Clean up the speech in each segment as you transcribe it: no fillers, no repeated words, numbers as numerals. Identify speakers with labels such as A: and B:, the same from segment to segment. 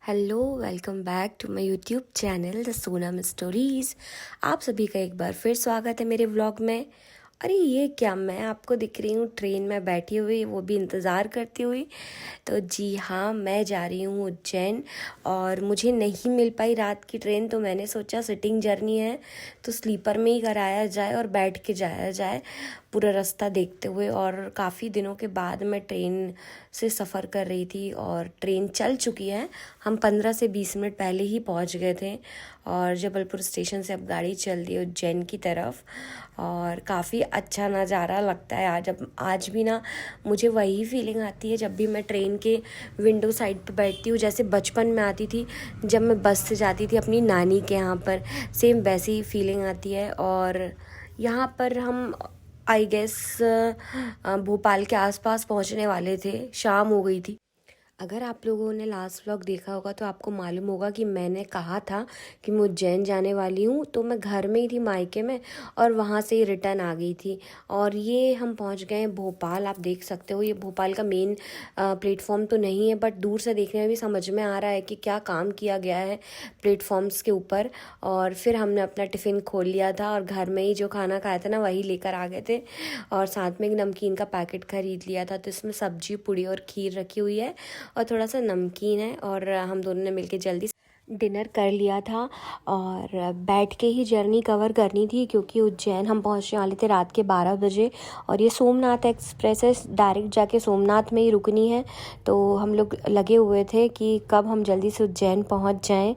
A: Hello, welcome back to my YouTube channel the Sonam stories. आप सभी का एक बार फिर स्वागत है मेरे व्लॉग में। अरे ये क्या, मैं आपको दिख रही हूँ ट्रेन में बैठी हुई, वो भी इंतज़ार करती हुई। तो जी हाँ, मैं जा रही हूँ उज्जैन और मुझे नहीं मिल पाई रात की ट्रेन, तो मैंने सोचा सिटिंग जर्नी है तो स्लीपर में ही कराया जाए और बैठ के जाया जाए पूरा रास्ता देखते हुए। और काफ़ी दिनों के बाद मैं ट्रेन से सफ़र कर रही थी और ट्रेन चल चुकी है। हम 15 से 20 मिनट पहले ही पहुंच गए थे और जबलपुर स्टेशन से अब गाड़ी चल रही है उज्जैन की तरफ। और काफ़ी अच्छा नज़ारा लगता है आज भी ना, मुझे वही फीलिंग आती है जब भी मैं ट्रेन के विंडो साइड पर बैठती हूँ, जैसे बचपन में आती थी जब मैं बस से जाती थी अपनी नानी के यहाँ पर। सेम वैसी ही फीलिंग आती है। और यहाँ पर हम आई गेस भोपाल के आसपास पहुँचने वाले थे, शाम हो गई थी। अगर आप लोगों ने लास्ट व्लॉग देखा होगा तो आपको मालूम होगा कि मैंने कहा था कि मैं उज्जैन जाने वाली हूँ, तो मैं घर में ही थी मायके में और वहाँ से ही रिटर्न आ गई थी। और ये हम पहुँच गए हैं भोपाल। आप देख सकते हो, ये भोपाल का मेन प्लेटफॉर्म तो नहीं है, बट दूर से देखने में भी समझ में आ रहा है कि क्या काम किया गया है प्लेटफॉर्म्स के ऊपर। और फिर हमने अपना टिफ़िन खोल लिया था और घर में ही जो खाना खाया था ना वही लेकर आ गए थे। और साथ में एक नमकीन का पैकेट ख़रीद लिया था, तो इसमें सब्जी पूड़ी और खीर रखी हुई है और थोड़ा सा नमकीन है। और हम दोनों ने मिलके जल्दी डिनर कर लिया था और बैठ के ही जर्नी कवर करनी थी, क्योंकि उज्जैन हम पहुंचने वाले थे रात के 12 बजे। और ये सोमनाथ एक्सप्रेस है, डायरेक्ट जाके सोमनाथ में ही रुकनी है। तो हम लोग लगे हुए थे कि कब हम जल्दी से उज्जैन पहुंच जाएं।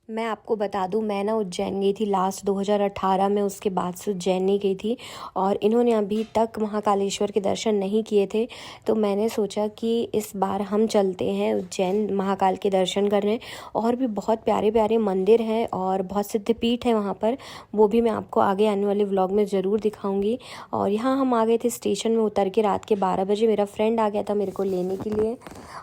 A: मैं आपको बता दूं, मैं ना उज्जैन गई थी लास्ट 2018 में, उसके बाद से उज्जैन नहीं गई थी और इन्होंने अभी तक महाकालेश्वर के दर्शन नहीं किए थे। तो मैंने सोचा कि इस बार हम चलते हैं उज्जैन महाकाल के दर्शन करने। और भी बहुत प्यारे प्यारे मंदिर हैं और बहुत सिद्धपीठ है वहाँ पर, वो भी मैं आपको आगे आने वाले व्लॉग में ज़रूर दिखाऊँगी। और यहाँ हम आ गए थे स्टेशन में उतर के रात के 12 बजे। मेरा फ्रेंड आ गया था मेरे को लेने के लिए।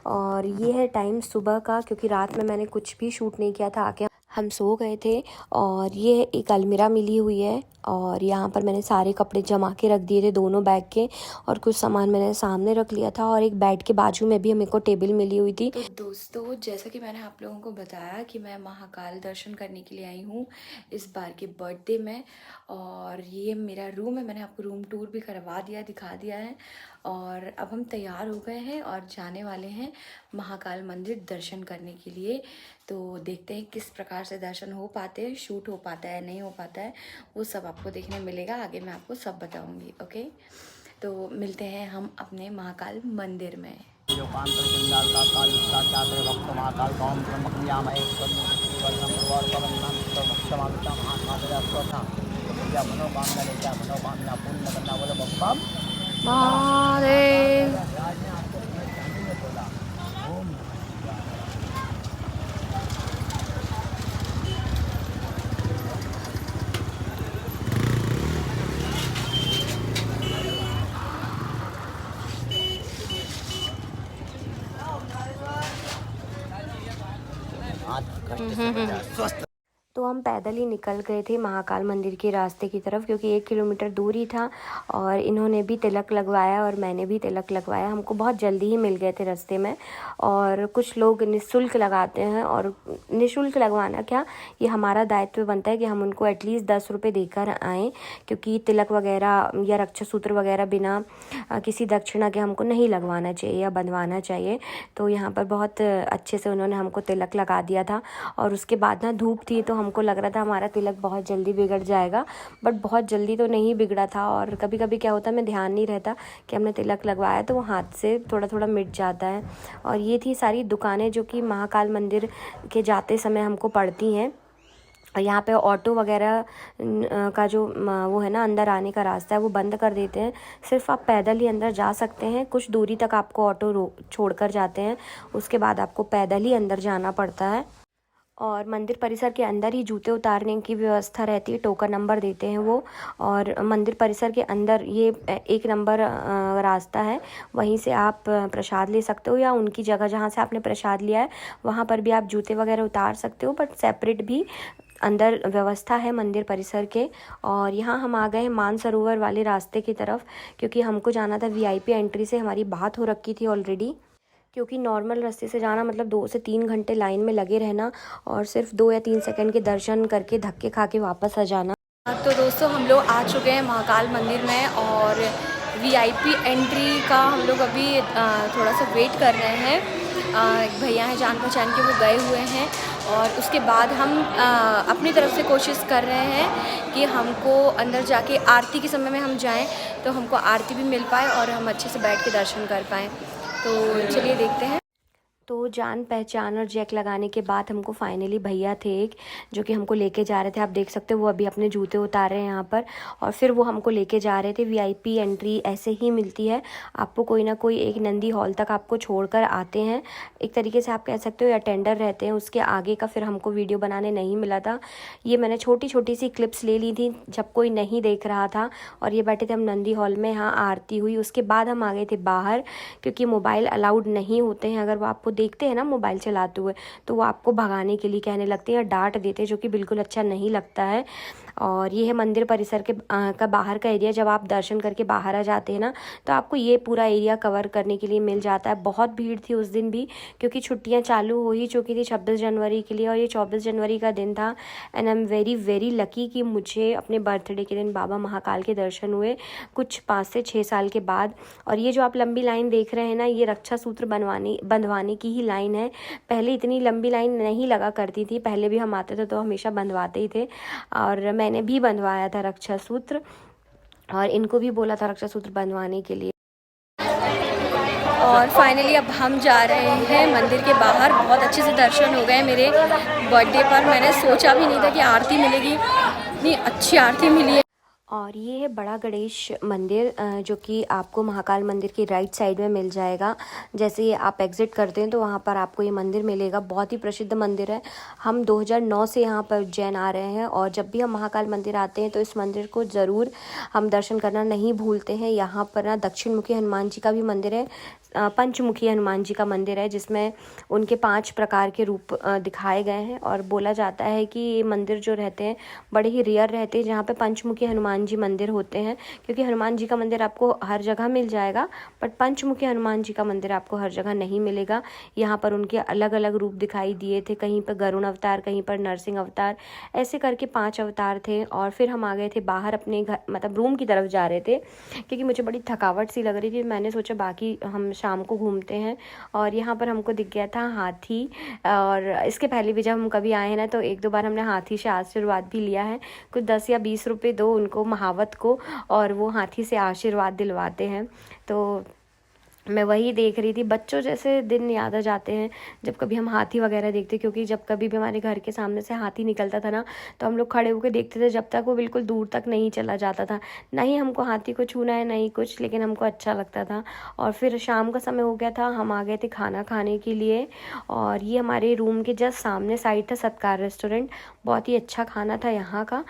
A: और ये है टाइम सुबह का, क्योंकि रात में मैंने कुछ भी शूट नहीं किया था, आके हम सो गए थे। और ये एक अलमीरा मिली हुई है और यहाँ पर मैंने सारे कपड़े जमा के रख दिए थे दोनों बैग के, और कुछ सामान मैंने सामने रख लिया था। और एक बेड के बाजू में भी मेरे को टेबल मिली हुई थी। तो दोस्तों, जैसा कि मैंने आप लोगों को बताया कि मैं महाकाल दर्शन करने के लिए आई हूँ इस बार के बर्थडे में। और ये मेरा रूम है, मैंने आपको रूम टूर भी करवा दिया, दिखा दिया है। और अब हम तैयार हो गए हैं और जाने वाले हैं महाकाल मंदिर दर्शन करने के लिए। तो देखते हैं किस प्रकार से दर्शन हो पाते हैं, शूट हो पाता है नहीं हो पाता है, वो सब आपको देखने मिलेगा। आगे मैं आपको सब बताऊंगी। ओके, तो मिलते हैं हम अपने महाकाल मंदिर में।
B: जो कांत चंडाल का काल चात्र भक्त महाकाल कौम ब्रह्म क्रियामय मनोकामना लेकर मनोकामना पूर्ण करना बोले बप्पम महादेव। स्वस्थ।
A: तो हम पैदल ही निकल गए थे महाकाल मंदिर के रास्ते की तरफ, क्योंकि 1 किलोमीटर दूर ही था। और इन्होंने भी तिलक लगवाया और मैंने भी तिलक लगवाया, हमको बहुत जल्दी ही मिल गए थे रास्ते में। और कुछ लोग निःशुल्क लगाते हैं, और निःशुल्क लगवाना क्या, ये हमारा दायित्व बनता है कि हम उनको एटलीस्ट 10 रुपये देकर आएँ, क्योंकि तिलक वगैरह या रक्षा सूत्र वगैरह बिना किसी दक्षिणा के हमको नहीं लगवाना चाहिए या बंधवाना चाहिए। तो यहाँ पर बहुत अच्छे से उन्होंने हमको तिलक लगा दिया था। और उसके बाद ना धूप थी, तो हमको लग रहा था हमारा तिलक बहुत जल्दी बिगड़ जाएगा, बट बहुत जल्दी तो नहीं बिगड़ा था। और कभी कभी क्या होता है, मैं ध्यान नहीं रहता कि हमने तिलक लगवाया, तो वो हाथ से थोड़ा थोड़ा मिट जाता है। और ये थी सारी दुकानें जो कि महाकाल मंदिर के जाते समय हमको पड़ती हैं। और यहाँ पे ऑटो वगैरह का जो वो है ना, अंदर आने का रास्ता है, वो बंद कर देते हैं। सिर्फ आप पैदल ही अंदर जा सकते हैं, कुछ दूरी तक आपको ऑटो छोड़ कर जाते हैं, उसके बाद आपको पैदल ही अंदर जाना पड़ता है। और मंदिर परिसर के अंदर ही जूते उतारने की व्यवस्था रहती है, टोकन नंबर देते हैं वो। और मंदिर परिसर के अंदर ये 1 नंबर रास्ता है, वहीं से आप प्रसाद ले सकते हो, या उनकी जगह जहाँ से आपने प्रसाद लिया है वहाँ पर भी आप जूते वगैरह उतार सकते हो, बट सेपरेट भी अंदर व्यवस्था है मंदिर परिसर के। और यहाँ हम आ गए हैं मानसरोवर वाले रास्ते की तरफ, क्योंकि हमको जाना था VIP एंट्री से, हमारी बात हो रखी थी ऑलरेडी। क्योंकि नॉर्मल रास्ते से जाना मतलब 2 से 3 घंटे लाइन में लगे रहना और सिर्फ 2 या 3 सेकंड के दर्शन करके धक्के खा के वापस आ जाना। तो दोस्तों हम लोग आ चुके हैं महाकाल मंदिर में और वीआईपी एंट्री का हम लोग अभी थोड़ा सा वेट कर रहे हैं। एक भैया हैं जान पहचान के, वो गए हुए हैं और उसके बाद हम अपनी तरफ से कोशिश कर रहे हैं कि हमको अंदर जाके आरती के समय में हम जाएं तो हमको आरती भी मिल पाए और हम अच्छे से बैठ के दर्शन कर पाएँ। तो चलिए देखते हैं। तो जान पहचान और जैक लगाने के बाद हमको फाइनली भैया थे एक जो कि हमको लेके जा रहे थे। आप देख सकते हो वो अभी अपने जूते उतार रहे हैं यहाँ पर और फिर वो हमको लेके जा रहे थे। वीआईपी एंट्री ऐसे ही मिलती है, आपको कोई ना कोई एक नंदी हॉल तक आपको छोड़कर आते हैं। एक तरीके से आप कह सकते हो या टेंडर रहते हैं। उसके आगे का फिर हमको वीडियो बनाने नहीं मिला था। ये मैंने छोटी छोटी सी क्लिप्स ले ली थी जब कोई नहीं देख रहा था और ये बैठे थे हम नंदी हॉल में। यहाँ आरती हुई, उसके बाद हम आ गए थे बाहर क्योंकि मोबाइल अलाउड नहीं होते हैं। अगर वो आपको देखते हैं ना मोबाइल चलाते हुए तो वो आपको भगाने के लिए कहने लगते हैं या डांट देते हैं, जो कि बिल्कुल अच्छा नहीं लगता है। और ये है मंदिर परिसर के का बाहर का एरिया। जब आप दर्शन करके बाहर आ जाते हैं ना तो आपको ये पूरा एरिया कवर करने के लिए मिल जाता है। बहुत भीड़ थी उस दिन भी क्योंकि छुट्टियां चालू हो ही चुकी थी 26 जनवरी के लिए और ये 24 जनवरी का दिन था। And I am very very lucky कि मुझे अपने बर्थडे के दिन बाबा महाकाल के दर्शन हुए कुछ 5 से 6 साल के बाद। और ये जो आप लंबी लाइन देख रहे हैं ना, ये रक्षा सूत्र बंधवाने की ही लाइन है। पहले इतनी लंबी लाइन नहीं लगा करती थी, पहले भी हम आते थे तो हमेशा बंधवाते ही थे और मैंने भी बंधवाया था रक्षा सूत्र और इनको भी बोला था रक्षा सूत्र बंधवाने के लिए। और फाइनली अब हम जा रहे हैं मंदिर के बाहर। बहुत अच्छे से दर्शन हो गए मेरे बर्थडे पर। मैंने सोचा भी नहीं था कि आरती मिलेगी, इतनी अच्छी आरती मिली है। और ये है बड़ा गणेश मंदिर जो कि आपको महाकाल मंदिर की राइट साइड में मिल जाएगा। जैसे ही आप एग्ज़िट करते हैं तो वहाँ पर आपको ये मंदिर मिलेगा। बहुत ही प्रसिद्ध मंदिर है। हम 2009 से यहाँ पर उज्जैन आ रहे हैं और जब भी हम महाकाल मंदिर आते हैं तो इस मंदिर को ज़रूर हम दर्शन करना नहीं भूलते हैं। यहाँ पर ना दक्षिण मुखी हनुमान जी का भी मंदिर है, पंचमुखी हनुमान जी का मंदिर है जिसमें उनके 5 प्रकार के रूप दिखाए गए हैं। और बोला जाता है कि ये मंदिर जो रहते हैं बड़े ही रेयर रहते हैं जहाँ पे पंचमुखी हनुमान जी मंदिर होते हैं, क्योंकि हनुमान जी का मंदिर आपको हर जगह मिल जाएगा बट पंचमुखी हनुमान जी का मंदिर आपको हर जगह नहीं मिलेगा। यहाँ पर उनके अलग अलग रूप दिखाई दिए थे, कहीं पर गरुण अवतार, कहीं पर नरसिंह अवतार, ऐसे करके 5 अवतार थे। और फिर हम आ गए थे बाहर अपने घर मतलब रूम की तरफ जा रहे थे क्योंकि मुझे बड़ी थकावट सी लग रही थी। मैंने सोचा बाकी हम शाम को घूमते हैं। और यहाँ पर हमको दिख गया था हाथी और इसके पहले भी जब हम कभी आए हैं ना तो 1-2 बार हमने हाथी से आशीर्वाद भी लिया है। कुछ 10 या 20 रुपये दो उनको महावत को और वो हाथी से आशीर्वाद दिलवाते हैं। तो मैं वही देख रही थी। बच्चों जैसे दिन याद आ जाते हैं जब कभी हम हाथी वगैरह देखते, क्योंकि जब कभी भी हमारे घर के सामने से हाथी निकलता था ना तो हम लोग खड़े होकर देखते थे जब तक वो बिल्कुल दूर तक नहीं चला जाता था। नहीं हमको हाथी को छूना है नहीं कुछ, लेकिन हमको अच्छा लगता था। और फिर शाम का समय हो गया था, हम आ गए थे खाना खाने के लिए और ये हमारे रूम के जस्ट सामने साइड था सत्कार रेस्टोरेंट। बहुत ही अच्छा खाना था यहाँ का,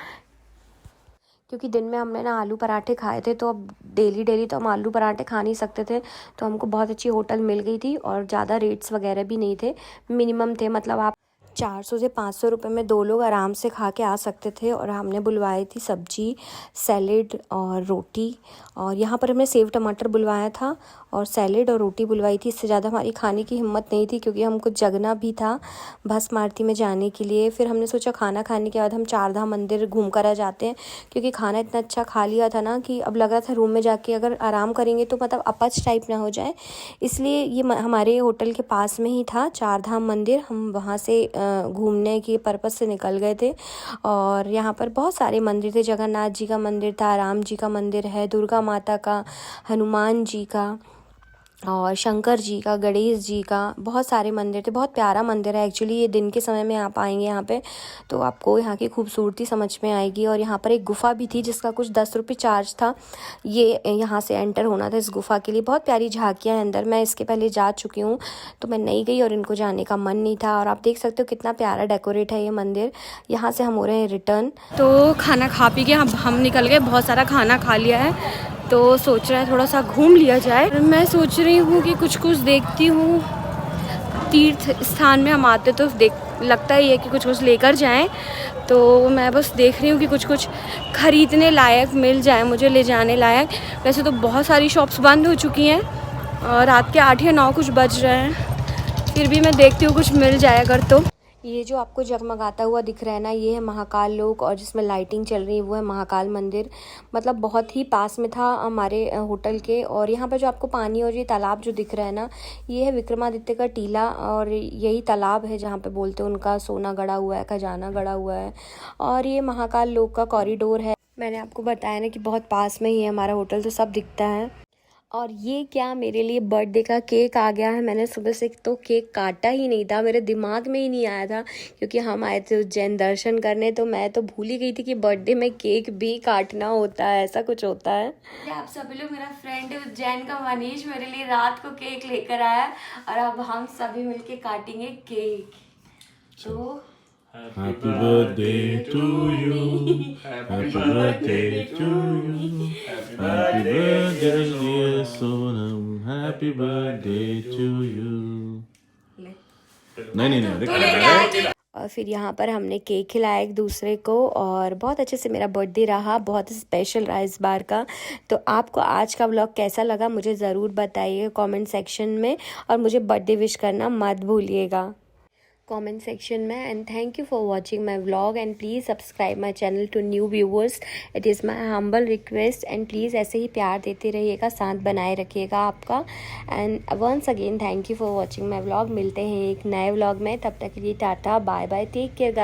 A: क्योंकि दिन में हमने ना आलू पराठे खाए थे तो अब डेली तो हम आलू पराठे खा नहीं सकते थे। तो हमको बहुत अच्छी होटल मिल गई थी और ज़्यादा रेट्स वगैरह भी नहीं थे, मिनिमम थे। मतलब आप 400 से 500 रुपये में 2 लोग आराम से खा के आ सकते थे। और हमने बुलवाई थी सब्जी, सैलेड और रोटी। और यहाँ पर हमने सेव टमाटर बुलवाया था और सैलेड और रोटी बुलवाई थी। इससे ज़्यादा हमारी खाने की हिम्मत नहीं थी क्योंकि हमको जगना भी था भस्म आरती में जाने के लिए। फिर हमने सोचा खाना खाने के बाद हम 4 धाम मंदिर घूम कर आ जाते हैं, क्योंकि खाना इतना अच्छा खा लिया था ना कि अब लग रहा था रूम में जाके अगर आराम करेंगे तो मतलब अपच टाइप ना हो जाए। इसलिए ये हमारे होटल के पास में ही था 4 धाम मंदिर। हम वहाँ से घूमने के पर्पज़ से निकल गए थे। और यहाँ पर बहुत सारे मंदिर थे। जगन्नाथ जी का मंदिर था, राम जी का मंदिर है, दुर्गा माता का, हनुमान जी का और शंकर जी का, गणेश जी का, बहुत सारे मंदिर थे। बहुत प्यारा मंदिर है एक्चुअली। ये दिन के समय में आप आएंगे यहाँ पे तो आपको यहाँ की खूबसूरती समझ में आएगी। और यहाँ पर एक गुफ़ा भी थी जिसका कुछ 10 रुपये चार्ज था। ये यहाँ से एंटर होना था इस गुफ़ा के लिए। बहुत प्यारी झांकियाँ हैं अंदर। मैं इसके पहले जा चुकी हूँ तो मैं नहीं गई और इनको जाने का मन नहीं था। और आप देख सकते हो कितना प्यारा डेकोरेट है ये मंदिर। यहाँ से हम हो रहे हैं रिटर्न। तो खाना खा पी के हम निकल गए। बहुत सारा खाना खा लिया है तो सोच रहे हैं थोड़ा सा घूम लिया जाए। मैं सोच रही हूँ कि कुछ देखती हूँ। तीर्थ स्थान में हम आते तो लगता ही है कि कुछ लेकर जाएं। तो मैं बस देख रही हूँ कि कुछ खरीदने लायक मिल जाए मुझे, ले जाने लायक। वैसे तो बहुत सारी शॉप्स बंद हो चुकी हैं
C: रात के 8 या 9 कुछ बज रहे हैं, फिर भी मैं देखती हूँ कुछ मिल जाए अगर तो।
A: ये जो आपको जगमगाता हुआ दिख रहा है ना, ये है महाकाल लोक, और जिसमें लाइटिंग चल रही है वो है महाकाल मंदिर। मतलब बहुत ही पास में था हमारे होटल के। और यहाँ पर जो आपको पानी और ये तालाब जो दिख रहा है ना, ये है विक्रमादित्य का टीला, और यही तालाब है जहाँ पे बोलते हैं उनका सोना गड़ा हुआ है, खजाना गड़ा हुआ है। और ये महाकाल लोक का कॉरिडोर है। मैंने आपको बताया ना कि बहुत पास में ही है हमारा होटल, तो सब दिखता है। और ये क्या, मेरे लिए बर्थडे का केक आ गया है। मैंने सुबह से तो केक काटा ही नहीं था, मेरे दिमाग में ही नहीं आया था, क्योंकि हम आए थे उज्जैन दर्शन करने, तो मैं तो भूल ही गई थी कि बर्थडे में केक भी काटना होता है, ऐसा कुछ होता है। आप सभी लोग, मेरा फ्रेंड उज्जैन का मनीष मेरे लिए रात को केक लेकर आया, और अब हम सभी मिलके काटेंगे केक। तो
D: Happy birthday to you. Happy birthday to you. Happy birthday, dear Sonam. Happy birthday to you. नहीं
A: और फिर यहाँ पर हमने केक खिलाया एक दूसरे को, और बहुत अच्छे से मेरा बर्थडे रहा, बहुत स्पेशल रहा इस बार का। तो आपको आज का व्लॉग कैसा लगा मुझे ज़रूर बताइए कमेंट सेक्शन में, और मुझे बर्थडे विश करना मत भूलिएगा कमेंट सेक्शन में। And thank you for watching my vlog, and please subscribe my channel to new viewers, it is my humble request. And please ऐसे ही प्यार देते रहिएगा, साथ बनाए रखिएगा आपका। And once again thank you for watching my vlog. मिलते हैं एक नए व्लॉग में, तब तक के लिए tata bye bye, take care guys.